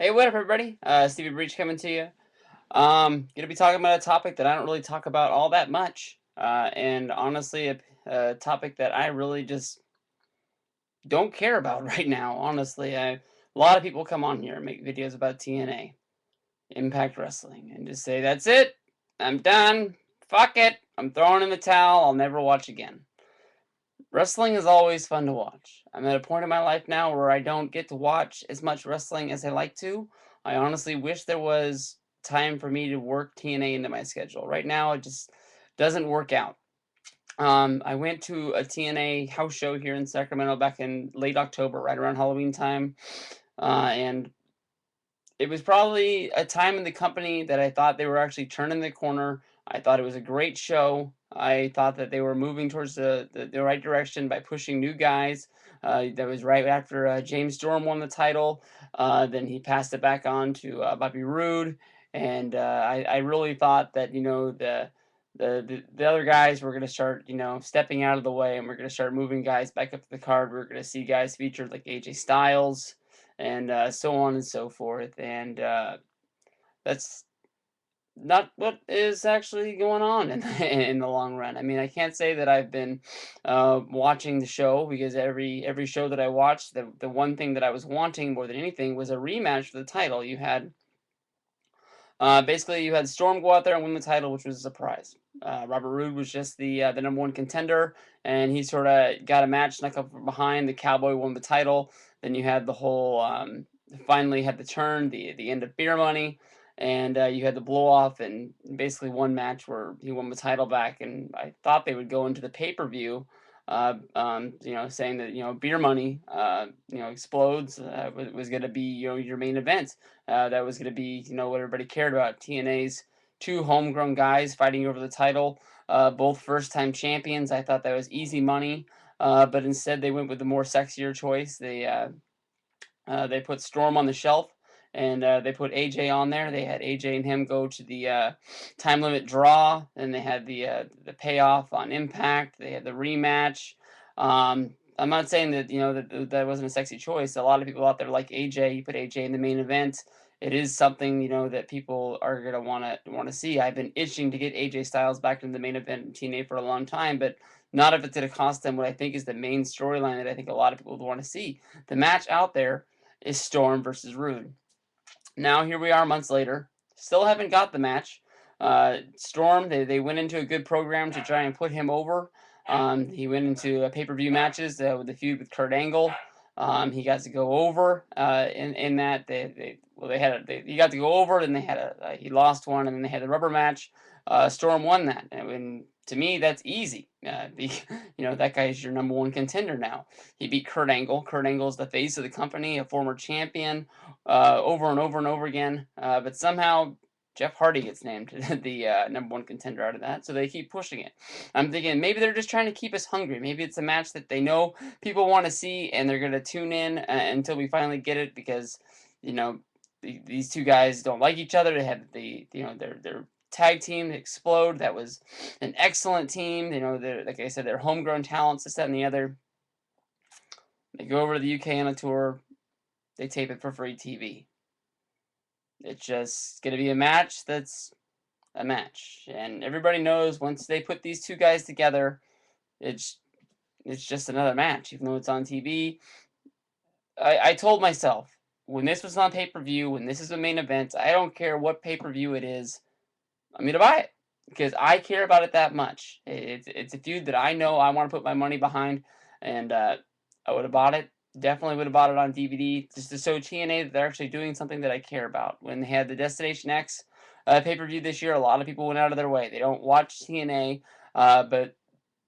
Hey, what up, everybody? Steviebreech coming to you. Gonna be talking about a topic that I don't really talk about all that much, and honestly, a topic that I really just don't care about right now. Honestly, a lot of people come on here and make videos about TNA, Impact Wrestling, and just say, "That's it, I'm done. Fuck it, I'm throwing in the towel. I'll never watch again." Wrestling is always fun to watch. I'm at a point in my life now where I don't get to watch as much wrestling as I like to. I honestly wish there was time for me to work TNA into my schedule. Right now, it just doesn't work out. I went to a TNA house show here in Sacramento back in late October, right around Halloween time, and it was probably a time in the company that I thought they were actually turning the corner. I thought it was a great show. I thought that they were moving towards the right direction by pushing new guys. That was right after James Storm won the title. Then he passed it back on to Bobby Roode. And I really thought that, the other guys were going to start, stepping out of the way, and we're going to start moving guys back up to the card. We're going to see guys featured like AJ Styles and so on and so forth. And that's not what is actually going on in in the long run. I mean, I can't say that I've been watching the show because every show that I watched, the one thing that I was wanting more than anything was a rematch for the title. Basically, you had Storm go out there and win the title, which was a surprise. Robert Roode was just the number one contender, and he sort of got a match snuck up from behind. The Cowboy won the title. Then you had the whole finally had the turn, the end of Beer Money, and you had the blow off, and basically one match where he won the title back. And I thought they would go into the pay per view. Saying that beer money, explodes was going to be your main event. That was going to be, what everybody cared about. TNA's two homegrown guys fighting over the title, both first-time champions. I thought that was easy money, but instead they went with the more sexier choice. They put Storm on the shelf, and they put AJ on there. They had AJ and him go to the time limit draw, and they had the payoff on Impact. They had the rematch. I'm not saying that that wasn't a sexy choice. A lot of people out there like AJ. You put AJ in the main event. It is something that people are gonna wanna see. I've been itching to get AJ Styles back in the main event in TNA for a long time, but not if it's gonna cost them what I think is the main storyline that I think a lot of people would want to see. The match out there is Storm versus Rude. Now here we are months later, still haven't got the match. Storm, they went into a good program to try and put him over. He went into pay-per-view matches with the feud with Kurt Angle. He got to go over in that he got to go over, and they had he lost one, and then they had the rubber match. Storm won that, and to me that's easy. That guy is your number one contender now. He beat Kurt Angle. Kurt Angle is the face of the company, a former champion, over and over and over again. But somehow Jeff Hardy gets named the number one contender out of that, so they keep pushing it. I'm thinking maybe they're just trying to keep us hungry. Maybe it's a match that they know people want to see, and they're gonna tune in until we finally get it because you know these two guys don't like each other. They had their tag team Explode. That was an excellent team. They're, like I said, they're homegrown talents, this, that, and the other. They go over to the UK on a tour. They tape it for free TV. It's just going to be a match that's a match. And everybody knows once they put these two guys together, it's it's just another match, even though it's on TV. I told myself when this was on pay-per-view, when this is a main event, I don't care what pay-per-view it is, I'm going to buy it because I care about it that much. It's a feud that I know I want to put my money behind, and I would have bought it. Definitely would have bought it on DVD just to show TNA that they're actually doing something that I care about. When they had the Destination X pay-per-view this year, a lot of people went out of their way. They don't watch TNA, but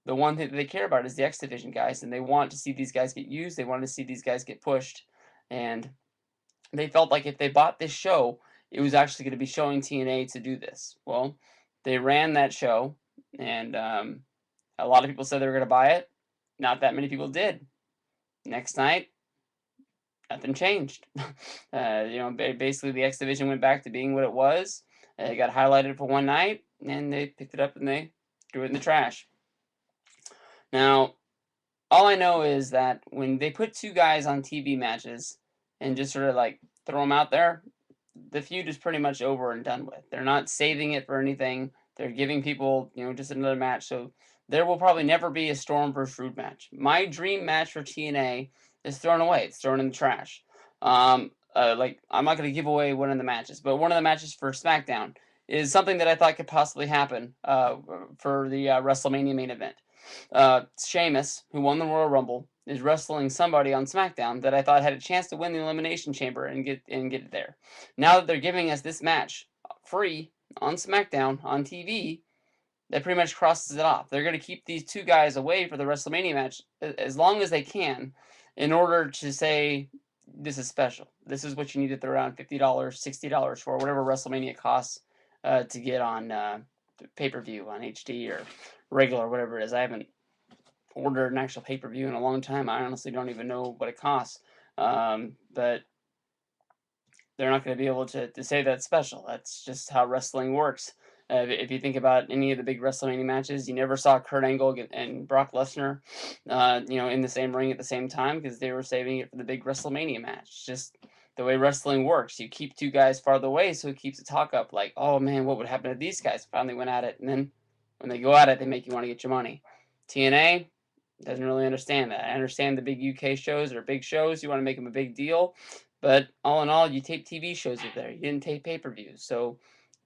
the one thing that they care about is the X Division guys, and they want to see these guys get used. They want to see these guys get pushed, and they felt like if they bought this show, it was actually going to be showing TNA to do this. Well, they ran that show, and a lot of people said they were going to buy it. Not that many people did. Next night, nothing changed. Basically, the X Division went back to being what it was. It got highlighted for one night, and they picked it up and they threw it in the trash. Now, all I know is that when they put two guys on TV matches and just sort of like throw them out there, the feud is pretty much over and done with. They're not saving it for anything. They're giving people, just another match. So there will probably never be a Storm versus Rude match. My dream match for TNA is thrown away. It's thrown in the trash. Like I'm not going to give away one of the matches, but one of the matches for SmackDown is something that I thought could possibly happen for the WrestleMania main event. Sheamus, who won the Royal Rumble, is wrestling somebody on SmackDown that I thought had a chance to win the Elimination Chamber and get it there. Now that they're giving us this match free on SmackDown on TV, that pretty much crosses it off. They're going to keep these two guys away for the WrestleMania match as long as they can, in order to say this is special. This is what you need to throw around $50, $60 for, whatever WrestleMania costs to get on pay-per-view on HD or regular, whatever it is. I haven't ordered an actual pay-per-view in a long time. I honestly don't even know what it costs. But they're not going to be able to say that's special. That's just how wrestling works. If you think about any of the big WrestleMania matches, you never saw Kurt Angle and Brock Lesnar, in the same ring at the same time because they were saving it for the big WrestleMania match. It's just the way wrestling works. You keep two guys farther away, so it keeps the talk up. Like, oh man, what would happen if these guys finally went at it? And then when they go at it, they make you want to get your money. TNA doesn't really understand that. I understand the big UK shows are big shows. You want to make them a big deal. But all in all, you tape TV shows up there. You didn't tape pay-per-views. So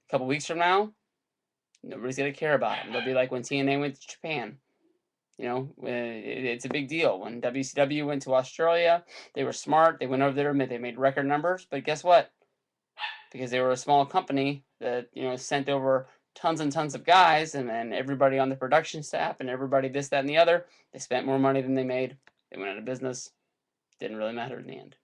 a couple weeks from now, nobody's going to care about them. They'll be like when TNA went to Japan. It's a big deal. When WCW went to Australia, they were smart. They went over there, they made record numbers. But guess what? Because they were a small company that, sent over tons and tons of guys, and then everybody on the production staff and everybody this, that, and the other, they spent more money than they made. They went out of business. Didn't really matter in the end.